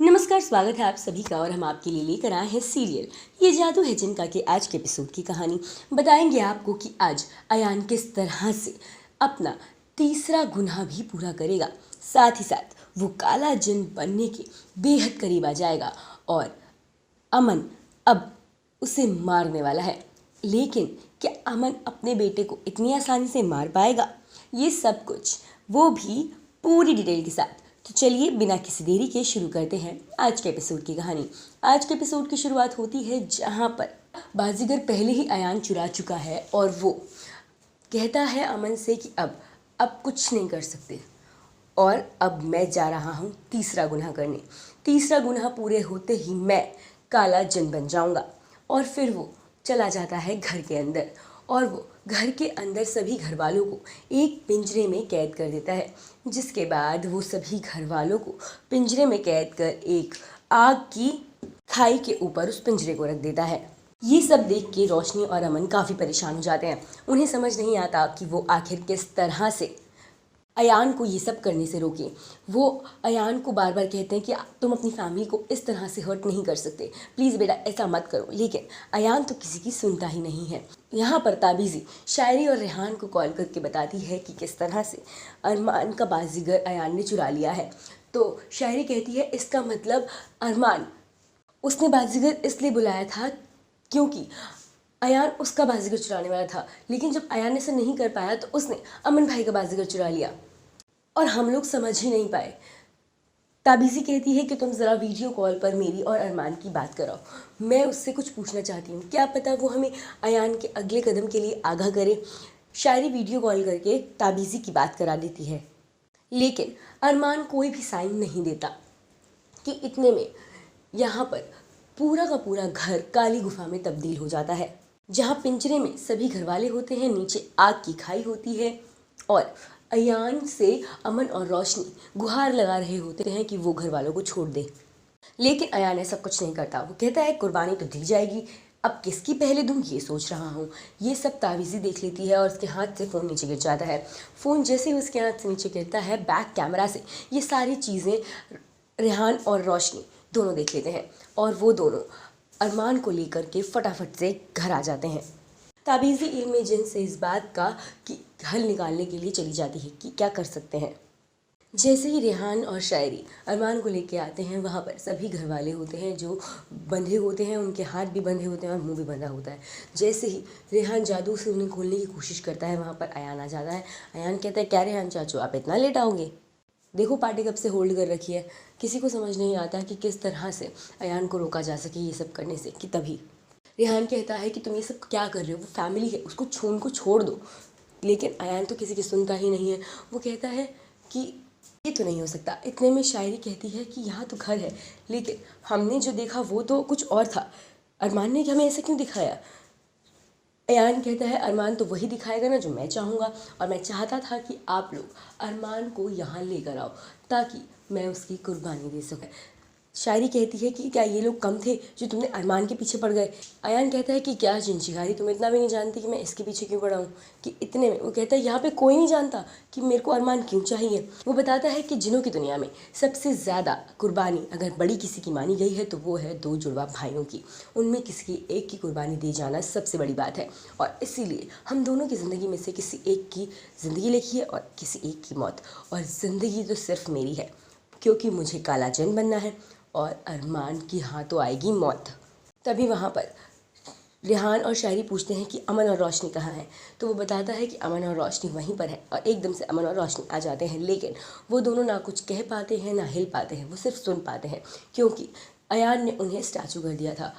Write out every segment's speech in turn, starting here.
नमस्कार, स्वागत है आप सभी का। और हम आपके लिए लेकर आए हैं सीरियल ये जादू है जिनका के आज के एपिसोड की कहानी बताएंगे आपको कि आज अयान किस तरह से अपना तीसरा गुनाह भी पूरा करेगा, साथ ही साथ वो काला जिन बनने के बेहद करीब आ जाएगा और अमन अब उसे मारने वाला है। लेकिन क्या अमन अपने बेटे को इतनी आसानी से मार पाएगा? ये सब कुछ वो भी पूरी डिटेल के साथ। तो चलिए बिना किसी देरी के शुरू करते हैं आज के एपिसोड की कहानी। आज के एपिसोड की शुरुआत होती है जहाँ पर बाजीगर पहले ही अयान चुरा चुका है और वो कहता है अमन से कि अब कुछ नहीं कर सकते और अब मैं जा रहा हूँ तीसरा गुनाह करने। तीसरा गुनाह पूरे होते ही मैं काला जिन बन जाऊँगा। और फिर वो चला जाता है घर के अंदर और वो घर के अंदर सभी घर वालों को एक पिंजरे में कैद कर देता है, जिसके बाद वो सभी घर वालों को पिंजरे में कैद कर एक आग की खाई के ऊपर उस पिंजरे को रख देता है। ये सब देख के रोशनी और अमन काफ़ी परेशान हो जाते हैं। उन्हें समझ नहीं आता कि वो आखिर किस तरह से अयान को ये सब करने से रोके। वो अयान को बार बार कहते हैं कि तुम अपनी फैमिली को इस तरह से हर्ट नहीं कर सकते, प्लीज़ बेटा ऐसा मत करो। लेकिन अयान तो किसी की सुनता ही नहीं है। यहाँ पर ताबीज़ी शायरी और रेहान को कॉल करके बताती है कि किस तरह से अरमान का बाजीगर अयान ने चुरा लिया है। तो शायरी कहती है इसका मतलब अरमान उसने बाजीगर इसलिए बुलाया था क्योंकि अयान उसका बाजीगर चुराने वाला था, लेकिन जब अयान ने इसे नहीं कर पाया तो उसने अमन भाई का बाजीगर चुरा लिया और हम लोग समझ ही नहीं पाए। ताबीज़ी कहती है कि तुम ज़रा वीडियो कॉल पर मेरी और अरमान की बात कराओ, मैं उससे कुछ पूछना चाहती हूँ, क्या पता वो हमें अयान के अगले कदम के लिए आगाह करे। शायरी वीडियो कॉल करके ताबीज़ी की बात करा देती है, लेकिन अरमान कोई भी साइन नहीं देता कि इतने में यहाँ पर पूरा का पूरा घर काली गुफा में तब्दील हो जाता है, जहाँ पिंजरे में सभी घरवाले होते हैं, नीचे आग की खाई होती है और अयान से अमन और रोशनी गुहार लगा रहे होते हैं कि वो घर वालों को छोड़ दे। लेकिन अयान ऐसा कुछ नहीं करता। वो कहता है कुर्बानी तो दी जाएगी, अब किसकी पहले दूँ ये सोच रहा हूँ। ये सब तावीज़ी देख लेती है और उसके हाथ से फ़ोन नीचे गिर जाता है। फ़ोन जैसे ही उसके हाथ से नीचे गिरता है, बैक कैमरा से ये सारी चीज़ें रेहान और रोशनी दोनों देख लेते हैं और वो दोनों अरमान को लेकर के फटाफट से घर आ जाते हैं। ताबीज़ी इल्म जिन से इस बात का कि हल निकालने के लिए चली जाती है कि क्या कर सकते हैं। जैसे ही रेहान और शायरी अरमान को लेके आते हैं, वहाँ पर सभी घर वाले होते हैं जो बंधे होते हैं, उनके हाथ भी बंधे होते हैं और मुंह भी बंधा होता है। जैसे ही रेहान जादू से उन्हें खोलने की कोशिश करता है, वहाँ पर अयान आ जाता है। अयान कहता है क्या रेहान चाचू आप इतना लेट आओगे, देखो पार्टी कब से होल्ड कर रखी है। किसी को समझ नहीं आता कि किस तरह से अयान को रोका जा सके ये सब करने से। कि तभी रेहान कहता है कि तुम ये सब क्या कर रहे हो, वो फैमिली है, उसको छोड़ दो। लेकिन अयान तो किसी की सुनता ही नहीं है। वो कहता है कि ये तो नहीं हो सकता। इतने में शायरी कहती है कि यहाँ तो घर है, लेकिन हमने जो देखा वो तो कुछ और था, अरमान ने हमें ऐसा क्यों दिखाया। अयान कहता है अरमान तो वही दिखाएगा ना जो मैं चाहूँगा, और मैं चाहता था कि आप लोग अरमान को यहाँ लेकर आओ ताकि मैं उसकी कुर्बानी दे सकूँ। शायरी कहती है कि क्या ये लोग कम थे जो तुमने अरमान के पीछे पड़ गए। अयान कहता है कि क्या जिनशिकारी तुम इतना भी नहीं जानती कि मैं इसके पीछे क्यों पड़ा हूँ। कि इतने में वो कहता है यहाँ पे कोई नहीं जानता कि मेरे को अरमान क्यों चाहिए। वो बताता है कि जिनों की दुनिया में सबसे ज़्यादा कुर्बानी अगर बड़ी किसी की मानी गई है तो वो है दो जुड़वा भाइयों की। उनमें किसी एक की कुर्बानी दे जाना सबसे बड़ी बात है, और इसीलिए हम दोनों की ज़िंदगी में से किसी एक की ज़िंदगी लिखी है और किसी एक की मौत। और ज़िंदगी तो सिर्फ मेरी है क्योंकि मुझे काला जिन बनना है और अरमान की हाथों आएगी मौत। तभी वहाँ पर रेहान और शायरी पूछते हैं कि अमन और रोशनी कहाँ हैं। तो वो बताता है कि अमन और रोशनी वहीं पर है, और एकदम से अमन और रोशनी आ जाते हैं। लेकिन वो दोनों ना कुछ कह पाते हैं ना हिल पाते हैं, वो सिर्फ सुन पाते हैं क्योंकि अयान ने उन्हें स्टैचू कर दिया था।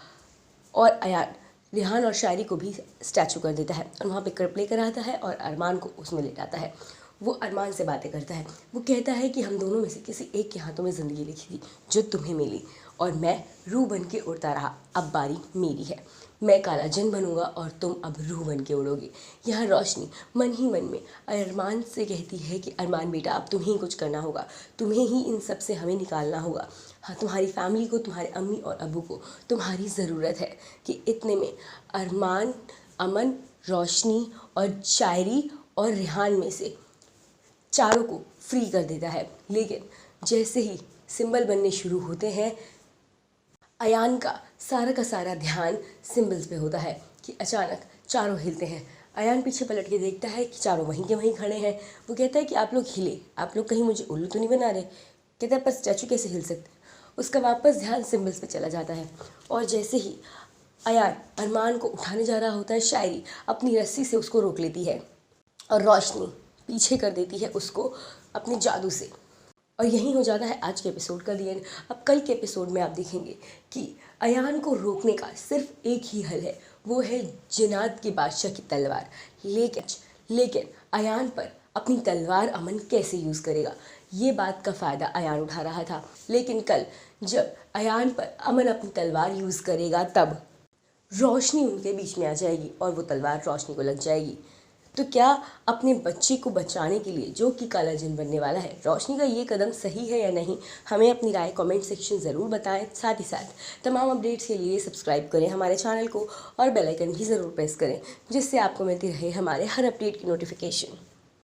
और अयान रेहान और शायरी को भी स्टैचू कर देता है और वहाँ पे कर प्ले कराता है और अरमान को उसमें लेटाता है। वो अरमान से बातें करता है। वो कहता है कि हम दोनों में से किसी एक के हाथों में ज़िंदगी लिखी थी जो तुम्हें मिली, और मैं रूह बन के उड़ता रहा, अब बारी मेरी है। मैं काला जिन बनूंगा और तुम अब रूह बन के उड़ोगे। यहाँ रोशनी मन ही मन में अरमान से कहती है कि अरमान बेटा अब तुम्हें ही कुछ करना होगा, तुम्हें ही इन सब से हमें निकालना होगा। हाँ, तुम्हारी फैमिली को, तुम्हारे अम्मी और अबू को तुम्हारी ज़रूरत है। कि इतने में अरमान, अमन, रोशनी और शायरी और रेहान में से चारों को फ्री कर देता है। लेकिन जैसे ही सिंबल बनने शुरू होते हैं। अयान का सारा ध्यान सिंबल्स पे होता है कि अचानक चारों हिलते हैं। अयान पीछे पलट के देखता है कि चारों वहीं के वहीं खड़े हैं। वो कहता है कि आप लोग हिले, आप लोग कहीं मुझे उल्लू तो नहीं बना रहे। कहता है पर स्टैचू कैसे हिल सकते। उसका वापस ध्यान सिंबल्स पे चला जाता है और जैसे ही अयान अरमान को उठाने जा रहा होता है, शायरी अपनी रस्सी से उसको रोक लेती है और रोशनी पीछे कर देती है उसको अपने जादू से। और यही हो जाता है आज के एपिसोड का दी एंड। अब कल के एपिसोड में आप देखेंगे कि अयान को रोकने का सिर्फ एक ही हल है, वो है जिन्नात की बादशाह की तलवार। लेकिन अयान पर अपनी तलवार अमन कैसे यूज़ करेगा, ये बात का फ़ायदा अयान उठा रहा था। लेकिन कल जब अयान पर अमन अपनी तलवार यूज़ करेगा तब रोशनी उनके बीच में आ जाएगी और वो तलवार रोशनी को लग जाएगी। तो क्या अपने बच्चे को बचाने के लिए जो कि काला जिन बनने वाला है, रोशनी का ये कदम सही है या नहीं, हमें अपनी राय कमेंट सेक्शन ज़रूर बताएं। साथ ही साथ तमाम अपडेट्स के लिए सब्सक्राइब करें हमारे चैनल को और बेल आइकन भी ज़रूर प्रेस करें, जिससे आपको मिलती रहे हमारे हर अपडेट की नोटिफिकेशन।